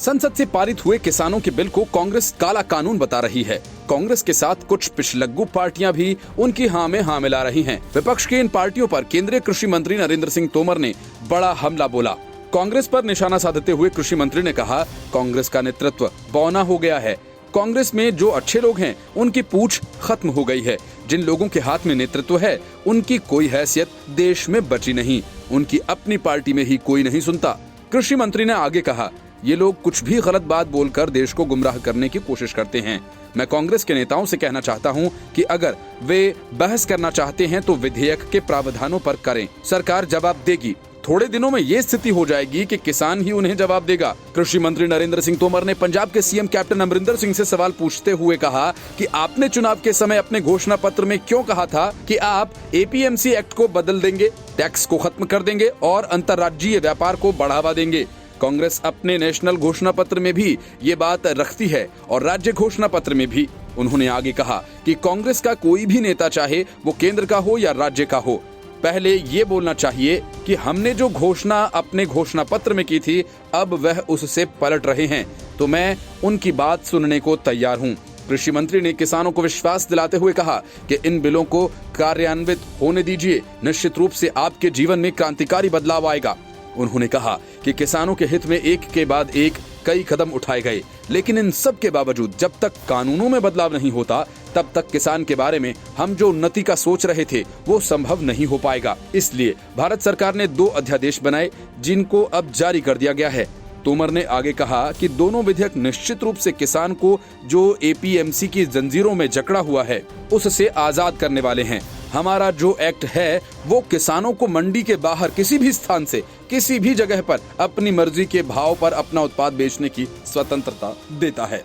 संसद से पारित हुए किसानों के बिल को कांग्रेस काला कानून बता रही है। कांग्रेस के साथ कुछ पिछलग्गू पार्टियां भी उनकी हाँ में हाँ मिला रही हैं। विपक्ष की इन पार्टियों पर केंद्रीय कृषि मंत्री नरेंद्र सिंह तोमर ने बड़ा हमला बोला। कांग्रेस पर निशाना साधते हुए कृषि मंत्री ने कहा, कांग्रेस का नेतृत्व बौना हो गया है। कांग्रेस में जो अच्छे लोग हैं उनकी पूंछ खत्म हो गई है। जिन लोगों के हाथ में नेतृत्व है उनकी कोई हैसियत देश में बची नहीं। उनकी अपनी पार्टी में ही कोई नहीं सुनता। कृषि मंत्री ने आगे कहा, ये लोग कुछ भी गलत बात बोलकर देश को गुमराह करने की कोशिश करते हैं। मैं कांग्रेस के नेताओं से कहना चाहता हूं कि अगर वे बहस करना चाहते हैं तो विधेयक के प्रावधानों पर करें। सरकार जवाब देगी। थोड़े दिनों में ये स्थिति हो जाएगी कि किसान ही उन्हें जवाब देगा। कृषि मंत्री नरेंद्र सिंह तोमर ने पंजाब के सीएम कैप्टन अमरिंदर सिंह से सवाल पूछते हुए कहा कि आपने चुनाव के समय अपने घोषणा पत्र में क्यों कहा था कि आप एपीएमसी एक्ट को बदल देंगे, टैक्स को खत्म कर देंगे और अंतर्राज्यीय व्यापार को बढ़ावा देंगे। कांग्रेस अपने नेशनल घोषणा पत्र में भी ये बात रखती है और राज्य घोषणा पत्र में भी। उन्होंने आगे कहा कि कांग्रेस का कोई भी नेता, चाहे वो केंद्र का हो या राज्य का हो, पहले ये बोलना चाहिए कि हमने जो घोषणा अपने घोषणा पत्र में की थी अब वह उससे पलट रहे हैं, तो मैं उनकी बात सुनने को तैयार हूं। कृषि मंत्री ने किसानों को विश्वास दिलाते हुए कहा कि इन बिलों को कार्यान्वित होने दीजिए। निश्चित रूप से आपके जीवन में क्रांतिकारी बदलाव आएगा। उन्होंने कहा कि किसानों के हित में एक के बाद एक कई कदम उठाए गए, लेकिन इन सब के बावजूद जब तक कानूनों में बदलाव नहीं होता तब तक किसान के बारे में हम जो उन्नति का सोच रहे थे वो संभव नहीं हो पाएगा। इसलिए भारत सरकार ने 2 अध्यादेश बनाए जिनको अब जारी कर दिया गया है। तोमर ने आगे कहा कि दोनों विधेयक निश्चित रूप से किसान को जो एपीएमसी की जंजीरों में जकड़ा हुआ है उससे आजाद करने वाले हैं। हमारा जो एक्ट है वो किसानों को मंडी के बाहर किसी भी स्थान से किसी भी जगह पर अपनी मर्जी के भाव पर अपना उत्पाद बेचने की स्वतंत्रता देता है।